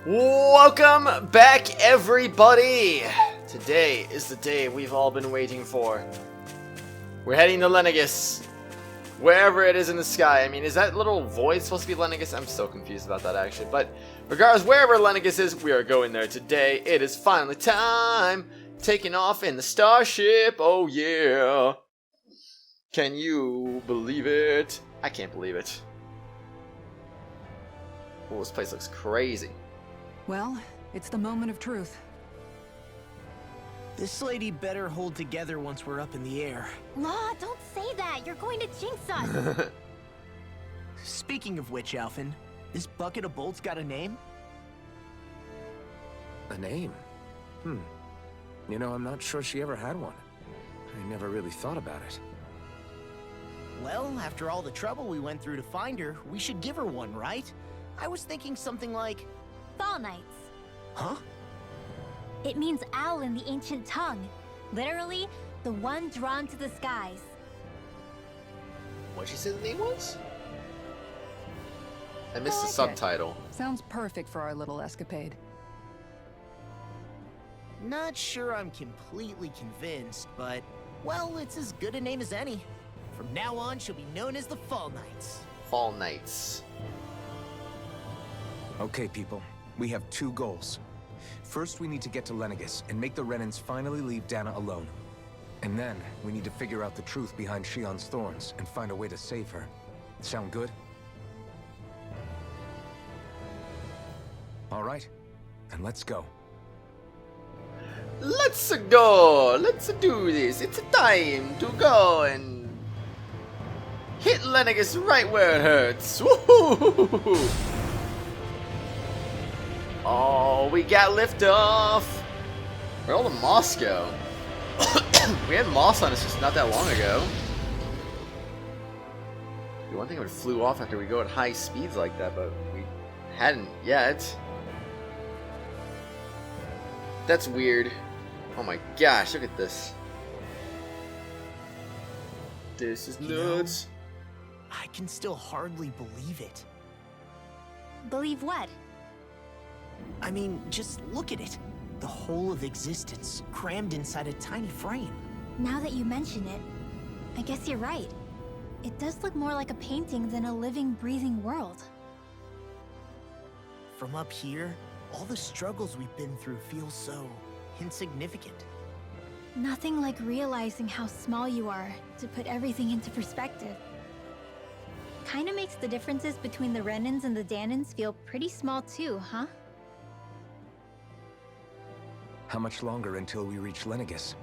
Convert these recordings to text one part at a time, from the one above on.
Welcome back, everybody! Today is the day we've all been waiting for. We're heading to Lenegis. Wherever it is in the sky. I mean, is that little void supposed to be Lenegis? I'm so confused about that, actually. But regardless, wherever Lenegis is, we are going there today. It is finally time! Taking off in the starship. Oh, yeah! Can you believe it? I can't believe it. Oh, this place looks crazy. Well, it's the moment of truth. This lady better hold together once we're up in the air. Law, don't say that. You're going to jinx us. Speaking of which, Alphen, this bucket of bolts got a name? A name? You know, I'm not sure she ever had one. I never really thought about it. Well, after all the trouble we went through to find her, we should give her one, right? I was thinking something like... Falneitz. Huh? It means owl in the ancient tongue. Literally, the one drawn to the skies. What'd she say the name was? I missed the like subtitle. Sounds perfect for our little escapade. Not sure I'm completely convinced, but... Well, it's as good a name as any. From now on, she'll be known as the Falneitz. Falneitz. Okay, people. We have two goals. First, we need to get to Lenegis and make the Renans finally leave Dahna alone. And then, we need to figure out the truth behind Shion's thorns and find a way to save her. Sound good? All right, then let's go. Let's go! Let's do this! It's time to go and hit Lenegis right where it hurts! Woohoo! Oh, we got liftoff! Where'd all the moss go? We had moss on us just not that long ago. The one thing it flew off after we go at high speeds like that, but we hadn't yet. That's weird. Oh my gosh, look at this. This is nuts. I can still hardly believe it. Believe what? I mean, just look at it. The whole of existence, crammed inside a tiny frame. Now that you mention it, I guess you're right. It does look more like a painting than a living, breathing world. From up here, all the struggles we've been through feel so insignificant. Nothing like realizing how small you are to put everything into perspective. Kinda makes the differences between the Renans and the Dahnans feel pretty small too, huh? How much longer until we reach Lenegis?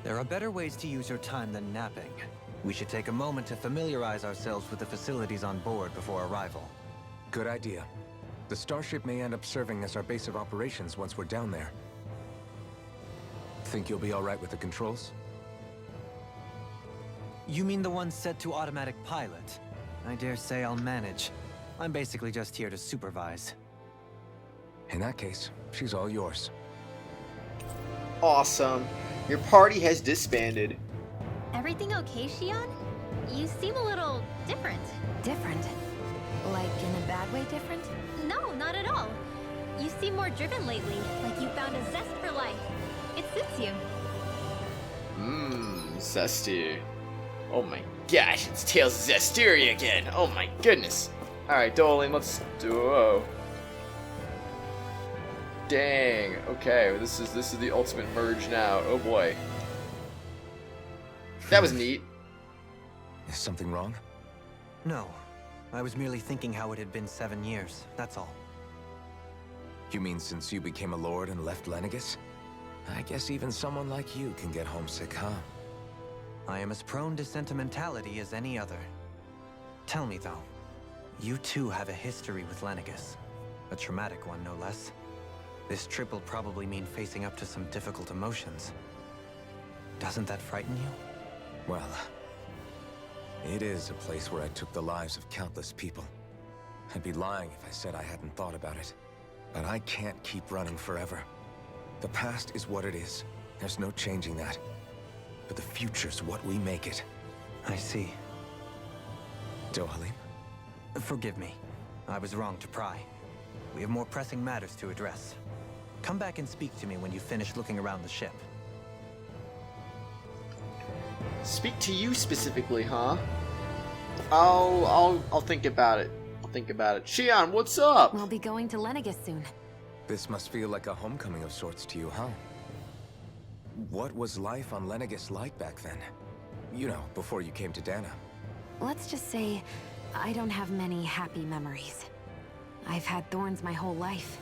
There are better ways to use your time than napping. We should take a moment to familiarize ourselves with the facilities on board before arrival. Good idea. The starship may end up serving as our base of operations once we're down there. Think you'll be all right with the controls? You mean the one set to automatic pilot? I dare say I'll manage. I'm basically just here to supervise. In that case, she's all yours. Awesome. Your party has disbanded. Everything okay, Shion? You seem a little different. Different? Like in a bad way different? No, not at all. You seem more driven lately, like you found a zest for life. It suits you. Zesty. Oh my gosh, it's Tales of Zestiria again. Oh my goodness. Alright, Dolan, let's do Dang. Okay, this is the ultimate merge now. Oh boy. That was neat. Is something wrong? No. I was merely thinking how it had been 7 years, that's all. You mean since you became a lord and left Lenegis? I guess even someone like you can get homesick, huh? I am as prone to sentimentality as any other. Tell me though, you too have a history with Lenegis. A traumatic one, no less. This trip will probably mean facing up to some difficult emotions. Doesn't that frighten you? Well, it is a place where I took the lives of countless people. I'd be lying if I said I hadn't thought about it. But I can't keep running forever. The past is what it is. There's no changing that. But the future's what we make it. I see. Dohalim? Forgive me. I was wrong to pry. We have more pressing matters to address. Come back and speak to me when you finish looking around the ship. Speak to you specifically, huh? I'll think about it. I'll think about it. Shion, what's up? We'll be going to Lenegis soon. This must feel like a homecoming of sorts to you, huh? What was life on Lenegis like back then? You know, before you came to Dahna. Let's just say, I don't have many happy memories. I've had thorns my whole life,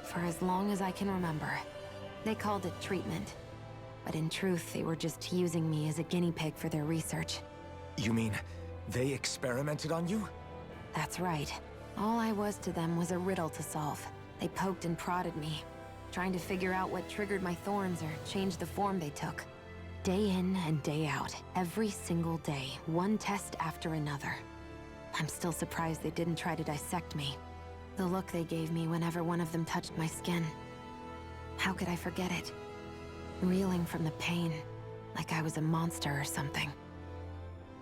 for as long as I can remember. They called it treatment, but in truth, they were just using me as a guinea pig for their research. You mean, they experimented on you? That's right. All I was to them was a riddle to solve. They poked and prodded me, trying to figure out what triggered my thorns or changed the form they took. Day in and day out, every single day, one test after another. I'm still surprised they didn't try to dissect me. The look they gave me whenever one of them touched my skin. How could I forget it? Reeling from the pain, like I was a monster or something.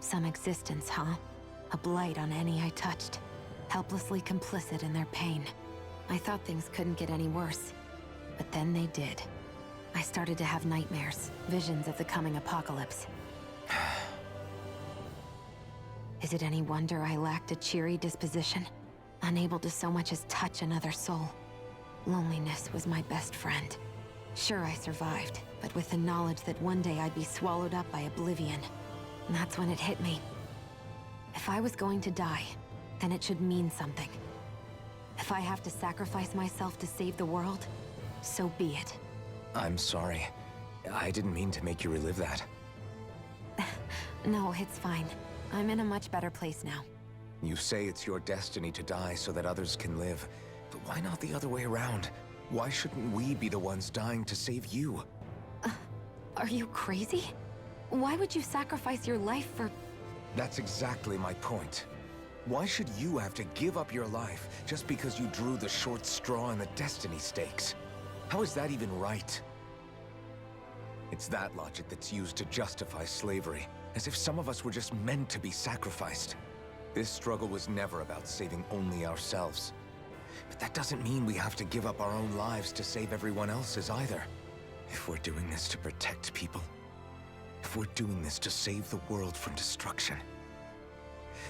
Some existence, huh? A blight on any I touched, helplessly complicit in their pain. I thought things couldn't get any worse, but then they did. I started to have nightmares, visions of the coming apocalypse. Is it any wonder I lacked a cheery disposition? Unable to so much as touch another soul. Loneliness was my best friend. Sure, I survived, but with the knowledge that one day I'd be swallowed up by oblivion. And that's when it hit me. If I was going to die, then it should mean something. If I have to sacrifice myself to save the world, so be it. I'm sorry. I didn't mean to make you relive that. No, it's fine. I'm in a much better place now. You say it's your destiny to die so that others can live. But why not the other way around? Why shouldn't we be the ones dying to save you? Are you crazy? Why would you sacrifice your life for... That's exactly my point. Why should you have to give up your life just because you drew the short straw in the destiny stakes? How is that even right? It's that logic that's used to justify slavery, as if some of us were just meant to be sacrificed. This struggle was never about saving only ourselves. But that doesn't mean we have to give up our own lives to save everyone else's either. If we're doing this to protect people, if we're doing this to save the world from destruction,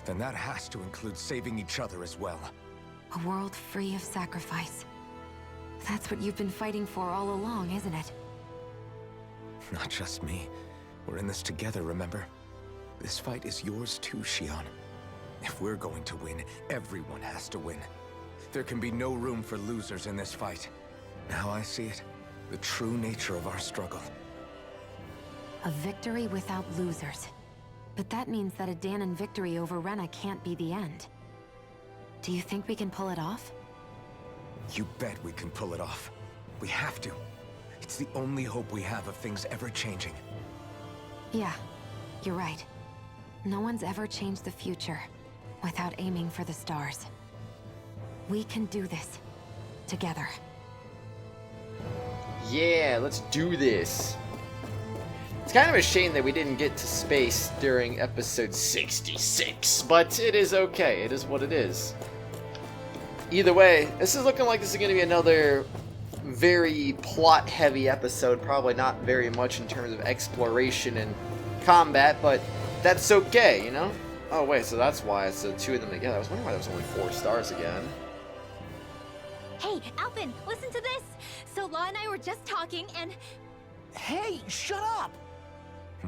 then that has to include saving each other as well. A world free of sacrifice. That's what you've been fighting for all along, isn't it? Not just me. We're in this together, remember? This fight is yours too, Shion. If we're going to win, everyone has to win. There can be no room for losers in this fight. Now I see it. The true nature of our struggle. A victory without losers. But that means that a Dahnan victory over Rena can't be the end. Do you think we can pull it off? You bet we can pull it off. We have to. It's the only hope we have of things ever changing. Yeah, you're right. No one's ever changed the future without aiming for the stars. We can do this. Together. Yeah, let's do this. It's kind of a shame that we didn't get to space during episode 66, but it is okay. It is what it is. Either way, this is looking like this is going to be another very plot-heavy episode. Probably not very much in terms of exploration and combat, but that's okay, you know? Oh, wait, so that's why it's the two of them together. I was wondering why there was only 4 stars again. Hey, Alphen, listen to this! So Law and I were just talking and... Hey, shut up!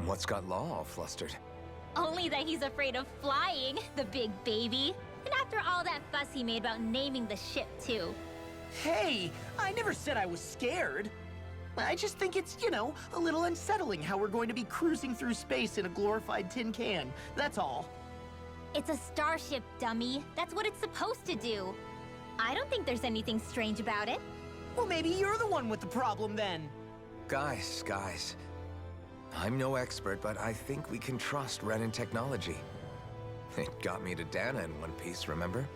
What's got Law all flustered? Only that he's afraid of flying, the big baby. And after all that fuss he made about naming the ship, too. Hey, I never said I was scared. I just think it's, you know, a little unsettling how we're going to be cruising through space in a glorified tin can. That's all. It's a starship, dummy. That's what it's supposed to do. I don't think there's anything strange about it. Well, maybe you're the one with the problem then. Guys. I'm no expert, but I think we can trust Renan technology. It got me to Dahna in one piece, remember?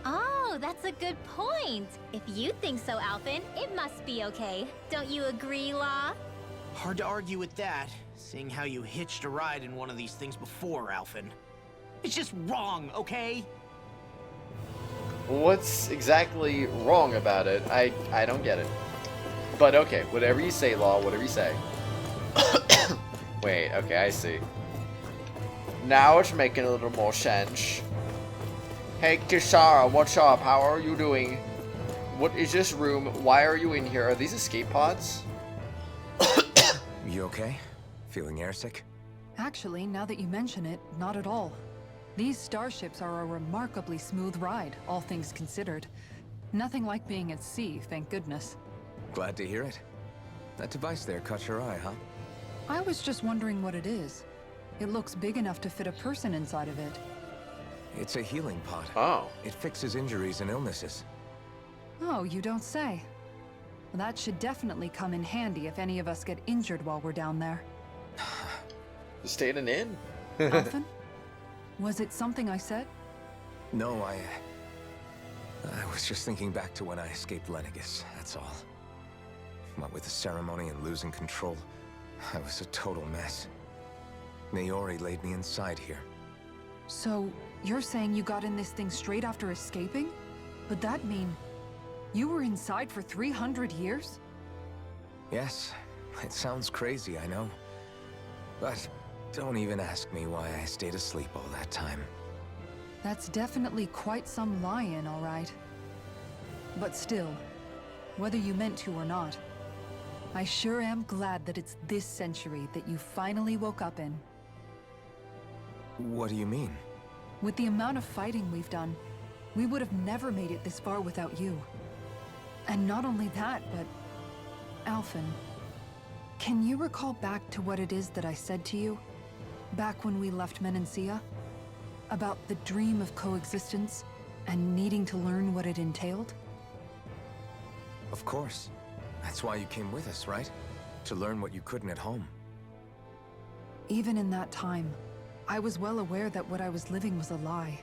Oh, that's a good point. If you think so, Alphen, it must be okay. Don't you agree, Law? Hard to argue with that, seeing how you hitched a ride in one of these things before, Alphen. It's just wrong, okay? What's exactly wrong about it? I don't get it. But okay, whatever you say, Law, whatever you say. Wait, okay, I see. Now it's making a little more sense. Hey, Kisara, what's up? How are you doing? What is this room? Why are you in here? Are these escape pods? You okay? Feeling airsick? Actually, now that you mention it, not at all. These starships are a remarkably smooth ride, all things considered. Nothing like being at sea, thank goodness. Glad to hear it. That device there caught your eye, huh? I was just wondering what it is. It looks big enough to fit a person inside of it. It's a healing pod. Oh. It fixes injuries and illnesses. Oh, you don't say. Well, that should definitely come in handy if any of us get injured while we're down there. Stay in an inn? Alphen? Was it something I said? No, I was just thinking back to when I escaped Lenegis, that's all. What with the ceremony and losing control, I was a total mess. Naori laid me inside here. So, you're saying you got in this thing straight after escaping? Would that mean you were inside for 300 years? Yes, it sounds crazy, I know. But don't even ask me why I stayed asleep all that time. That's definitely quite some lie-in, all right. But still, whether you meant to or not, I sure am glad that it's this century that you finally woke up in. What do you mean? With the amount of fighting we've done, we would have never made it this far without you. And not only that, but... Alphen, can you recall back to what it is that I said to you? Back when we left Menancia? About the dream of coexistence, and needing to learn what it entailed? Of course. That's why you came with us, right? To learn what you couldn't at home. Even in that time, I was well aware that what I was living was a lie.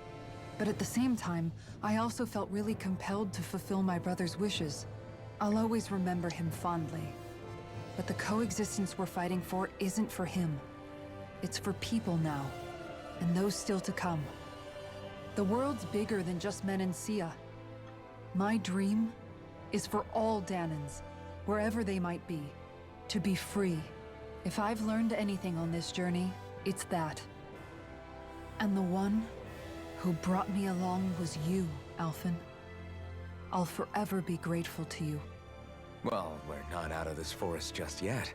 But at the same time, I also felt really compelled to fulfill my brother's wishes. I'll always remember him fondly. But the coexistence we're fighting for isn't for him. It's for people now, and those still to come. The world's bigger than just Menancia. My dream is for all Dahnans, wherever they might be, to be free. If I've learned anything on this journey, it's that. And the one who brought me along was you, Alphen. I'll forever be grateful to you. Well, we're not out of this forest just yet.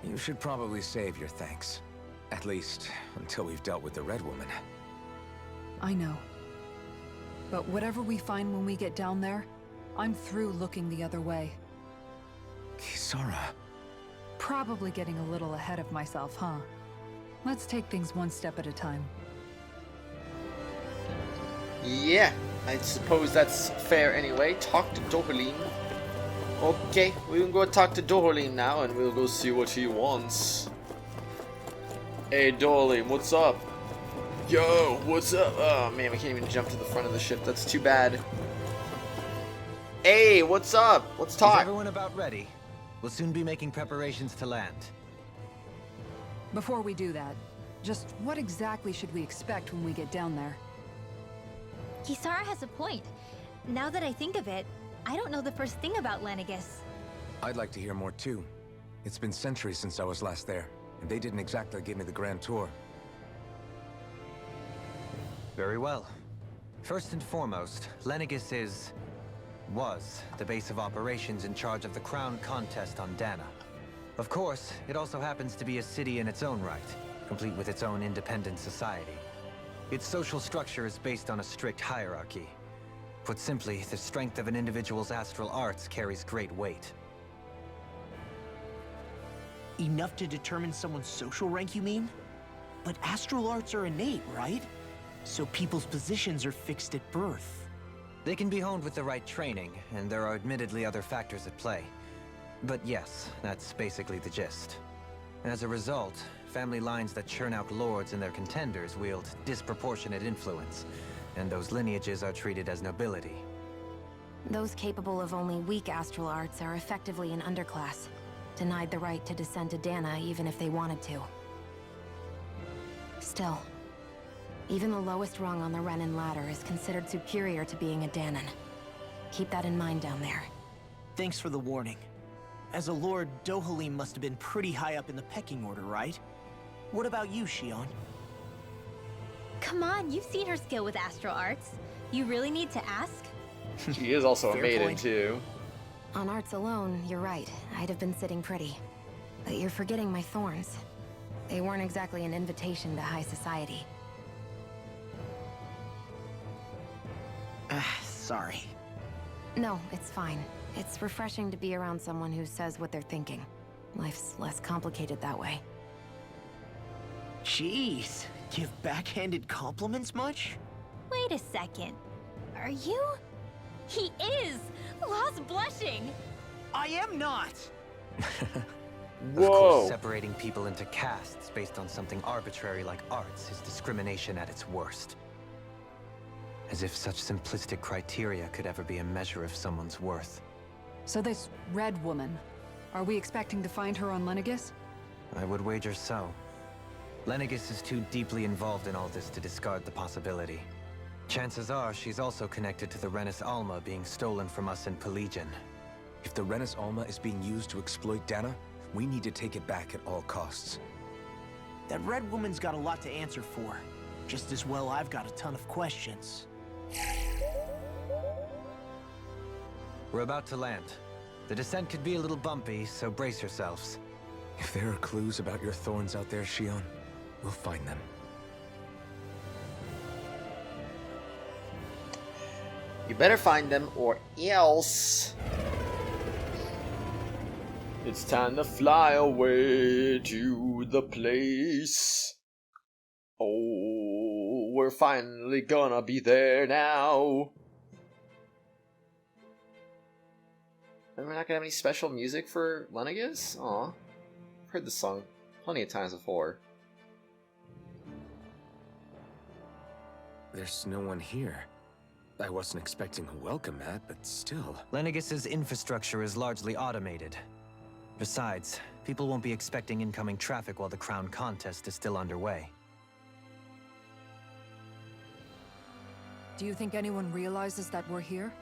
You should probably save your thanks. At least, until we've dealt with the Red Woman. I know. But whatever we find when we get down there, I'm through looking the other way. Kisara. Probably getting a little ahead of myself, huh? Let's take things one step at a time. Yeah, I suppose that's fair anyway. Talk to Dohalim. Okay, we can go talk to Dohalim now and we'll go see what he wants. Hey Dohalim, what's up? Yo, what's up? Oh man, we can't even jump to the front of the ship. That's too bad. Hey, what's up? Let's talk. Is everyone about ready? We'll soon be making preparations to land. Before we do that, just what exactly should we expect when we get down there? Kisara has a point. Now that I think of it, I don't know the first thing about Lenegis. I'd like to hear more too. It's been centuries since I was last there, and they didn't exactly give me the grand tour. Very well. First and foremost, Lenegis was the base of operations in charge of the crown contest on Dahna. Of course, it also happens to be a city in its own right, complete with its own independent society. Its social structure is based on a strict hierarchy. Put simply, the strength of an individual's astral arts carries great weight. Enough to determine someone's social rank, you mean? But astral arts are innate, right? So people's positions are fixed at birth. They can be honed with the right training, and there are admittedly other factors at play. But yes, that's basically the gist. As a result, family lines that churn out lords and their contenders wield disproportionate influence, and those lineages are treated as nobility. Those capable of only weak astral arts are effectively an underclass, denied the right to descend to Dahna even if they wanted to. Still, Even the lowest rung on the Renan ladder is considered superior to being a Dahnan. Keep that in mind down there. Thanks for the warning. As a lord, Dohalim must have been pretty high up in the pecking order, right? What about you, Shion? Come on, you've seen her skill with astral arts. You really need to ask? She is also a Fair maiden, point. too. On arts alone, you're right. I'd have been sitting pretty. But you're forgetting my thorns. They weren't exactly an invitation to high society. Sorry. No, it's fine. It's refreshing to be around someone who says what they're thinking. Life's less complicated that way. Jeez, give backhanded compliments much? Wait a second. Are you? He is! Lost blushing! I am not! Of Whoa! course, separating people into castes based on something arbitrary like arts is discrimination at its worst. As if such simplistic criteria could ever be a measure of someone's worth. So this red woman, are we expecting to find her on Lenegis? I would wager so. Lenegis is too deeply involved in all this to discard the possibility. Chances are she's also connected to the Renis Alma being stolen from us in Pelegion. If the Renis Alma is being used to exploit Dahna, we need to take it back at all costs. That red woman's got a lot to answer for. Just as well I've got a ton of questions. We're about to land. The descent could be a little bumpy, so brace yourselves. If there are clues about your thorns out there, Shion, we'll find them. You better find them or else. It's time to fly away to the place. Oh, we're finally gonna be there now. And we're not gonna have any special music for Lenegis? Aw. I've heard this song plenty of times before. There's no one here. I wasn't expecting a welcome mat, but still. Lenegis's infrastructure is largely automated. Besides, people won't be expecting incoming traffic while the crown contest is still underway. Do you think anyone realizes that we're here?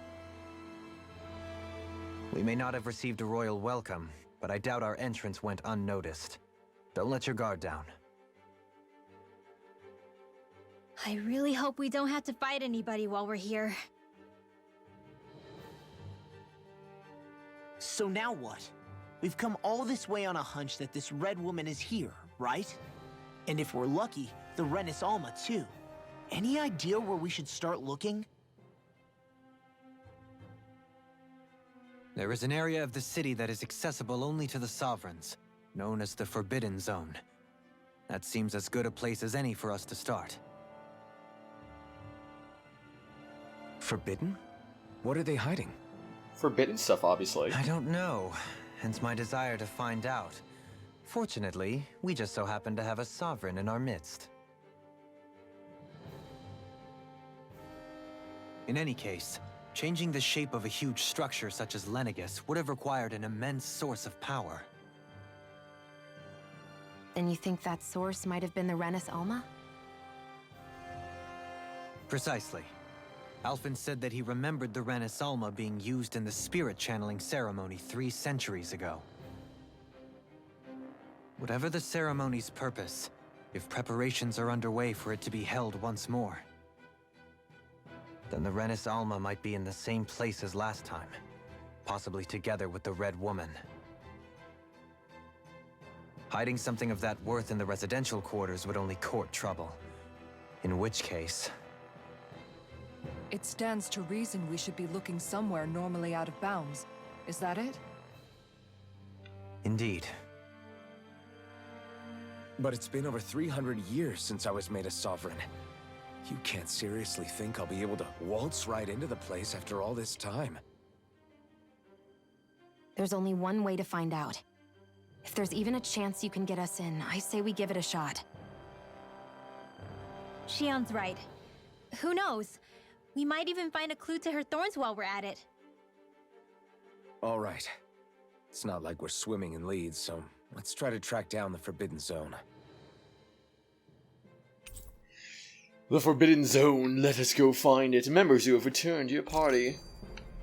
We may not have received a royal welcome, but I doubt our entrance went unnoticed. Don't let your guard down. I really hope we don't have to fight anybody while we're here. So now what? We've come all this way on a hunch that this red woman is here, right? And if we're lucky, the Renis Alma too. Any idea where we should start looking? There is an area of the city that is accessible only to the Sovereigns, known as the Forbidden Zone. That seems as good a place as any for us to start. Forbidden? What are they hiding? Forbidden stuff, obviously. I don't know, hence my desire to find out. Fortunately, we just so happen to have a Sovereign in our midst. In any case, changing the shape of a huge structure such as Lenegis would have required an immense source of power. And you think that source might have been the Renis Alma? Precisely. Alphen said that he remembered the Renis Alma being used in the spirit channeling ceremony 3 centuries ago. Whatever the ceremony's purpose, if preparations are underway for it to be held once more, then the Renis Alma might be in the same place as last time, possibly together with the Red Woman. Hiding something of that worth in the residential quarters would only court trouble. In which case... It stands to reason we should be looking somewhere normally out of bounds. Is that it? Indeed. But it's been over 300 years since I was made a sovereign. You can't seriously think I'll be able to waltz right into the place after all this time. There's only one way to find out. If there's even a chance you can get us in, I say we give it a shot. Shion's right. Who knows? We might even find a clue to her thorns while we're at it. All right. It's not like we're swimming in leads, so let's try to track down the Forbidden Zone. The Forbidden Zone. Let us go find it. Members who have returned to your party.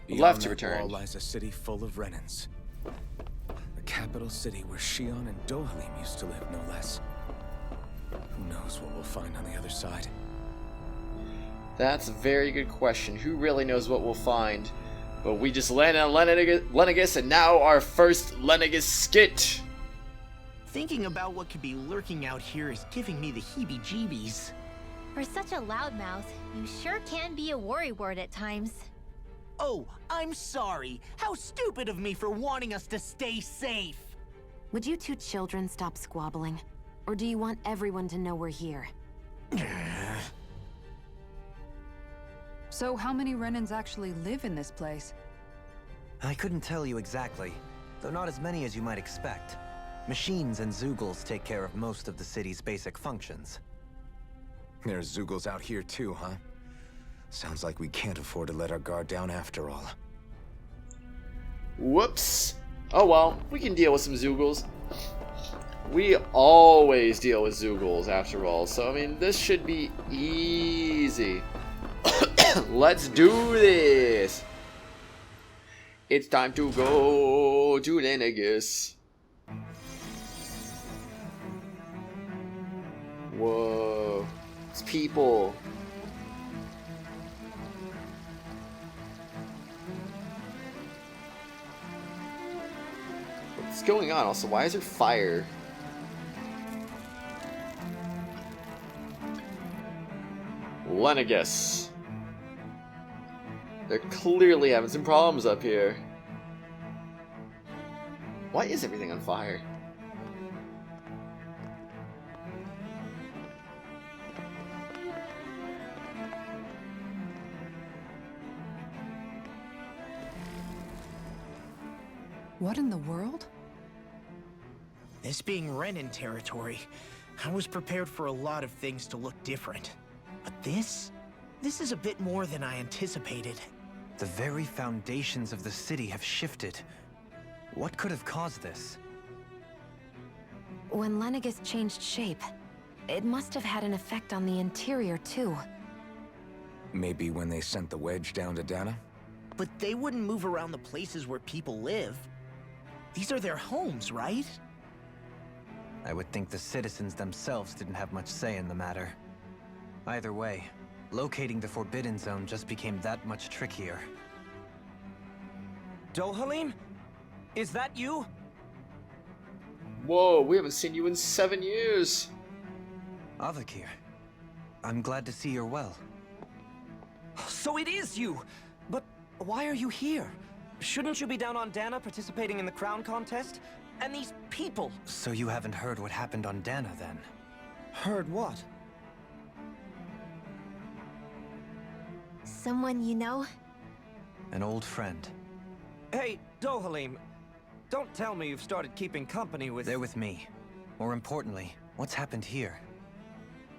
Beyond Left to that return. wall lies a city full of Renans. The capital city where Shion and Dohalim used to live, no less. Who knows what we'll find on the other side? That's a very good question. Who really knows what we'll find? But we just landed on Lenegis, and now our first Lenegis skit. Thinking about what could be lurking out here is giving me the heebie-jeebies. For such a loudmouth, you sure can be a worrywart at times. Oh, I'm sorry. How stupid of me for wanting us to stay safe. Would you two children stop squabbling? Or do you want everyone to know we're here? So how many Renans actually live in this place? I couldn't tell you exactly, though not as many as you might expect. Machines and Zeugles take care of most of the city's basic functions. There's Zeugles out here too, huh? Sounds like we can't afford to let our guard down after all. Whoops. Oh well, we can deal with some Zeugles. We always deal with Zeugles after all, so I mean, this should be easy. Let's do this. It's time to go to Lenegis. Whoa. It's people. What's going on? Also, why is there fire? Lenegis. They're clearly having some problems up here. Why is everything on fire? What in the world? This being Renan territory, I was prepared for a lot of things to look different. But this is a bit more than I anticipated. The very foundations of the city have shifted. What could have caused this? When Lenegis changed shape, it must have had an effect on the interior too. Maybe when they sent the wedge down to Dahna? But they wouldn't move around the places where people live. These are their homes, right? I would think the citizens themselves didn't have much say in the matter. Either way, locating the Forbidden Zone just became that much trickier. Dohalim? Is that you? Whoa, we haven't seen you in 7 years. Avakir, I'm glad to see you're well. So it is you! But why are you here? Shouldn't you be down on Dahna participating in the crown contest? And these people! So you haven't heard what happened on Dahna then? Heard what? Someone you know? An old friend. Hey, Dohalim, don't tell me you've started keeping company with... They're with me. More importantly, what's happened here?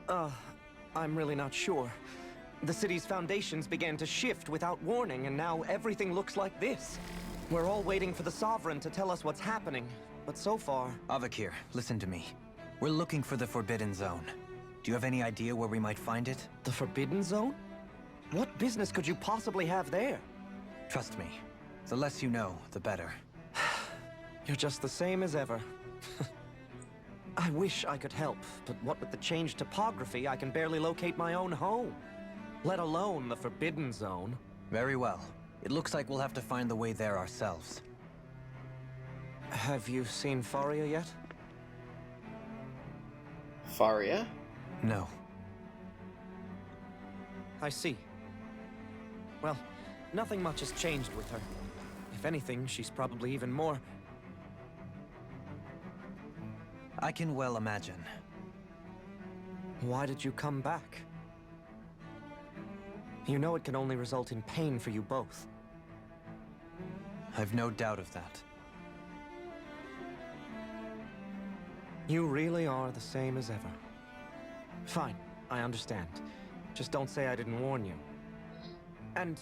I'm really not sure. The city's foundations began to shift without warning, and now everything looks like this. We're all waiting for the Sovereign to tell us what's happening, but so far... Avakir, listen to me. We're looking for the Forbidden Zone. Do you have any idea where we might find it? The Forbidden Zone? What business could you possibly have there? Trust me. The less you know, the better. You're just the same as ever. I wish I could help, but what with the changed topography, I can barely locate my own home. Let alone the Forbidden Zone. Very well. It looks like we'll have to find the way there ourselves. Have you seen Faria yet? Faria? No. I see. Well, nothing much has changed with her. If anything, she's probably even more... I can well imagine. Why did you come back? You know it can only result in pain for you both. I've no doubt of that. You really are the same as ever. Fine, I understand. Just don't say I didn't warn you. And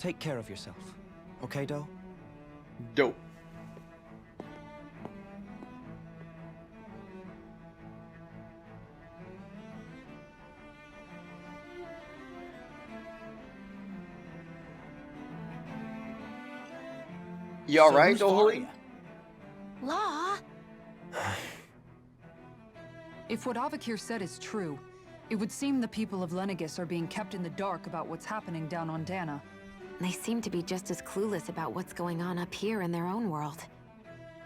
take care of yourself. Okay, Doe? Dope. You alright, Dohori? Law? If what Avakir said is true, it would seem the people of Lenegis are being kept in the dark about what's happening down on Dahna. They seem to be just as clueless about what's going on up here in their own world.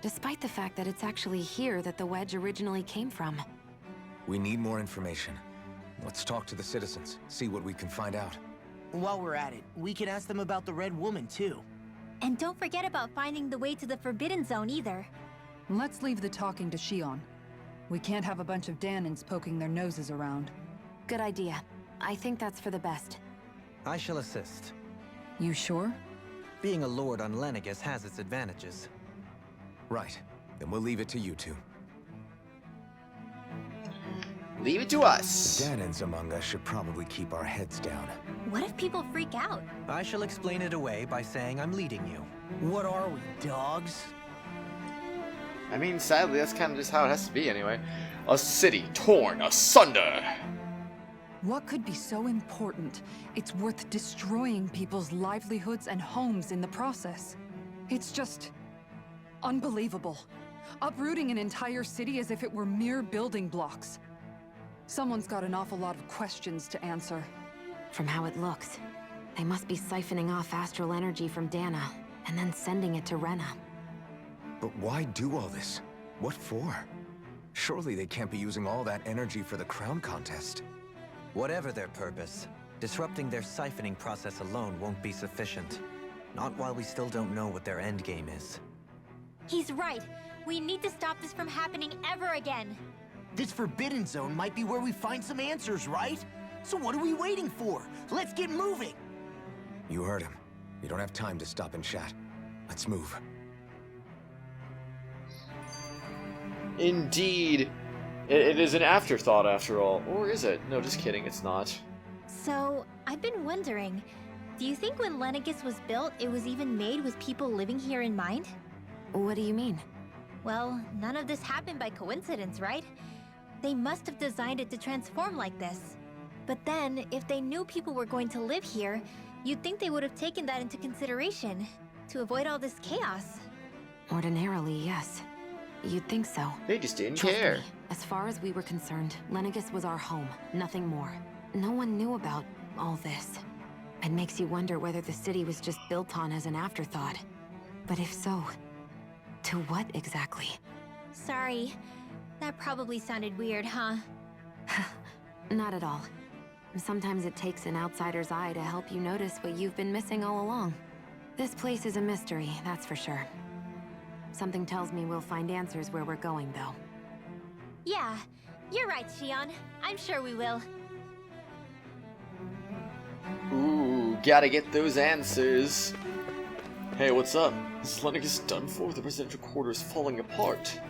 Despite the fact that it's actually here that the wedge originally came from. We need more information. Let's talk to the citizens, see what we can find out. While we're at it, we can ask them about the Red Woman, too. And don't forget about finding the way to the Forbidden Zone either. Let's leave the talking to Shion. We can't have a bunch of Dahnans poking their noses around. Good idea. I think that's for the best. I shall assist. You sure? Being a lord on Lenegis has its advantages. Right. Then we'll leave it to you two. Leave it to us. The Dahnans among us should probably keep our heads down. What if people freak out? I shall explain it away by saying I'm leading you. What are we, dogs? I mean, sadly, that's kind of just how it has to be anyway. A city torn asunder. What could be so important? It's worth destroying people's livelihoods and homes in the process. It's just unbelievable. Uprooting an entire city as if it were mere building blocks. Someone's got an awful lot of questions to answer. From how it looks, they must be siphoning off astral energy from Dahna, and then sending it to Rena. But why do all this? What for? Surely they can't be using all that energy for the crown contest. Whatever their purpose, disrupting their siphoning process alone won't be sufficient. Not while we still don't know what their endgame is. He's right. We need to stop this from happening ever again. This Forbidden Zone might be where we find some answers, right? So what are we waiting for? Let's get moving! You heard him. We don't have time to stop and chat. Let's move. Indeed. It is an afterthought after all. Or is it? No, just kidding, it's not. So, I've been wondering, do you think when Lenegis was built, it was even made with people living here in mind? What do you mean? Well, none of this happened by coincidence, right? They must have designed it to transform like this. But then, if they knew people were going to live here, you'd think they would have taken that into consideration, to avoid all this chaos. Ordinarily, yes. You'd think so. They just didn't Trust care. me, as far as we were concerned, Lenegis was our home, nothing more. No one knew about all this. It makes you wonder whether the city was just built on as an afterthought. But if so, to what exactly? Sorry. That probably sounded weird, huh? Not at all. Sometimes it takes an outsider's eye to help you notice what you've been missing all along. This place is a mystery, that's for sure. Something tells me we'll find answers where we're going, though. Yeah, you're right, Shion. I'm sure we will. Ooh, gotta get those answers. Hey, what's up? Is Lenegis done for? The residential quarters falling apart.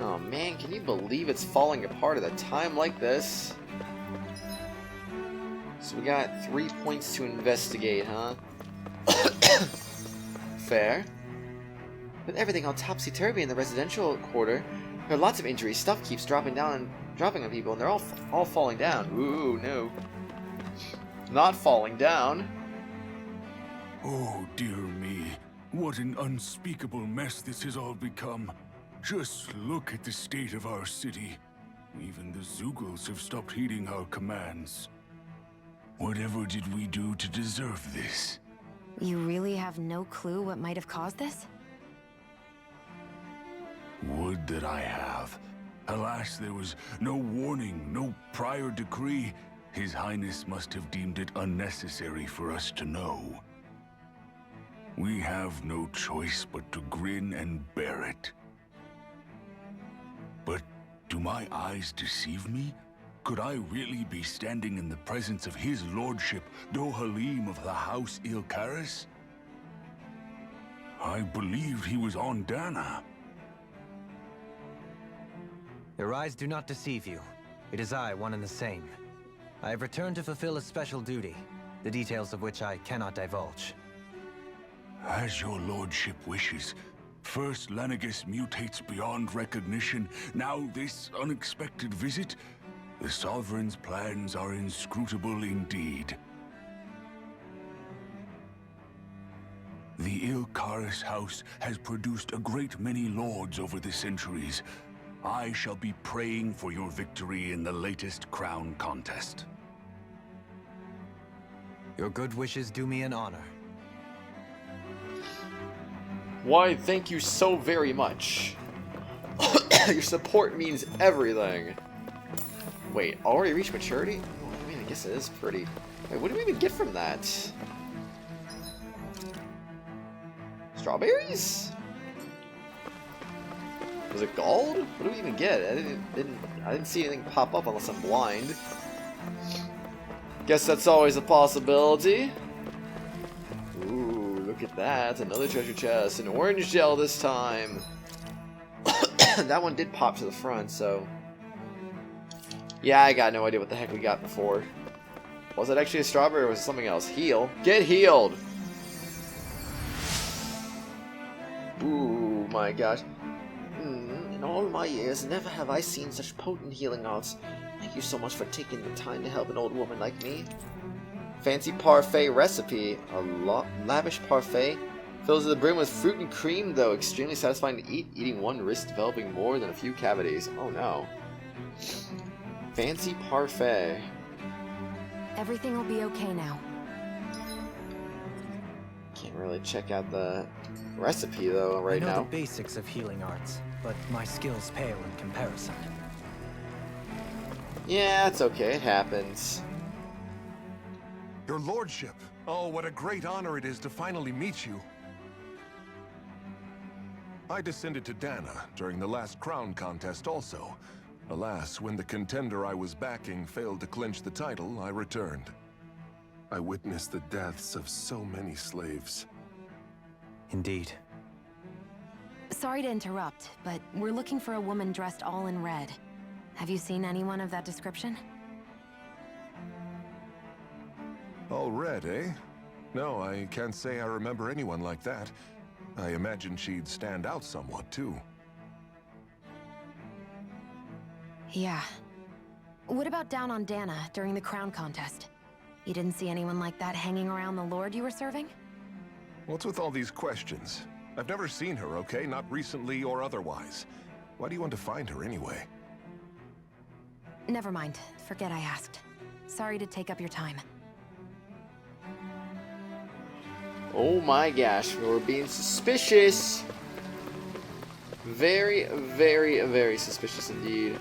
Oh man, can you believe it's falling apart at a time like this? So we got 3 points to investigate, huh? Fair. With everything all topsy-turvy in the residential quarter, there are lots of injuries. Stuff keeps dropping on people, and they're all falling down. Ooh, no. Not falling down. Oh, dear me. What an unspeakable mess this has all become. Just look at the state of our city. Even the Zeugles have stopped heeding our commands. Whatever did we do to deserve this? You really have no clue what might have caused this? Would that I have. Alas, there was no warning, no prior decree. His Highness must have deemed it unnecessary for us to know. We have no choice but to grin and bear it. But do my eyes deceive me? Could I really be standing in the presence of his lordship, Dohalim of the House Ilkaris? I believed he was on Dahna. Your eyes do not deceive you. It is I, one and the same. I have returned to fulfill a special duty, the details of which I cannot divulge. As your lordship wishes. First Lenegis mutates beyond recognition, now this unexpected visit. The Sovereign's plans are inscrutable indeed. The Ilkaris house has produced a great many lords over the centuries. I shall be praying for your victory in the latest crown contest. Your good wishes do me an honor. Why, thank you so very much. Your support means everything. Wait, already reached maturity? Well, I mean, I guess it is pretty. Wait, what do we even get from that? Strawberries? Was it gold? What do we even get? I didn't see anything pop up unless I'm blind. Guess that's always a possibility. Ooh, look at that. Another treasure chest. An orange gel this time. That one did pop to the front, so... Yeah, I got no idea what the heck we got before. Was it actually a strawberry or was it something else? Heal. Get healed! Ooh, my gosh. In all my years, never have I seen such potent healing arts. Thank you so much for taking the time to help an old woman like me. Fancy parfait recipe. A lavish parfait. Fills to the brim with fruit and cream, though extremely satisfying to eat. Eating one risks developing more than a few cavities. Oh no. Fancy parfait. Everything will be okay now. Can't really check out the recipe though right I know now. the basics of healing arts, but my skills pale in comparison. Yeah, it's okay. It happens. Your lordship. Oh, what a great honor it is to finally meet you. I descended to Dahna during the last crown contest also. Alas, when the contender I was backing failed to clinch the title, I returned. I witnessed the deaths of so many slaves. Indeed. Sorry to interrupt, but we're looking for a woman dressed all in red. Have you seen anyone of that description? All red, eh? No, I can't say I remember anyone like that. I imagine she'd stand out somewhat, too. Yeah. What about down on Dahna during the crown contest? You didn't see anyone like that hanging around the lord you were serving? What's with all these questions? I've never seen her, okay? Not recently or otherwise. Why do you want to find her anyway? Never mind. Forget I asked. Sorry to take up your time. Oh my gosh, we're being suspicious. Very, very, very suspicious indeed.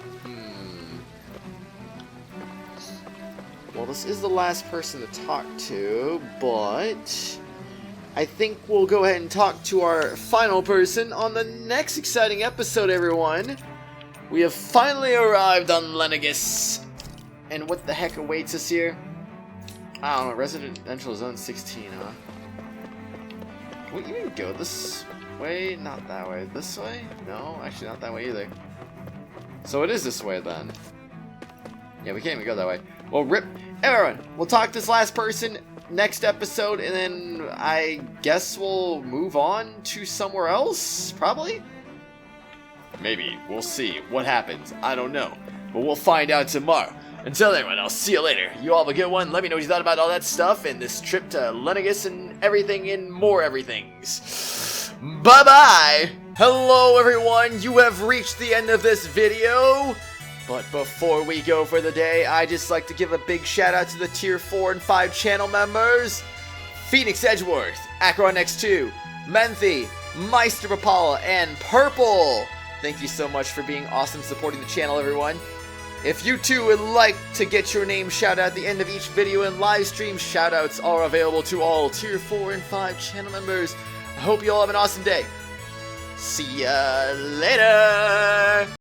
Well, this is the last person to talk to, but I think we'll go ahead and talk to our final person on the next exciting episode, everyone. We have finally arrived on Lenegis. And what the heck awaits us here? I don't know, Residential Zone 16, huh? Can we even go this way? Not that way. This way? No, actually not that way either. So it is this way then. Yeah, we can't even go that way. Well, rip. Everyone, we'll talk to this last person next episode, and then I guess we'll move on to somewhere else? Probably? Maybe. We'll see what happens. I don't know. But we'll find out tomorrow. Until then, I'll see you later. You all have a good one. Let me know what you thought about all that stuff and this trip to Lenegis and everything and more everythings. Bye-bye! Hello, everyone. You have reached the end of this video. But before we go for the day, I'd just like to give a big shout out to the Tier 4 and 5 channel members. Phoenix Edgeworth, Akron X2, Menthy, Meister Rapala, and Purple. Thank you so much for being awesome supporting the channel, everyone. If you too would like to get your name shouted out at the end of each video and live stream, shoutouts are available to all Tier 4 and 5 channel members. I hope you all have an awesome day. See ya later!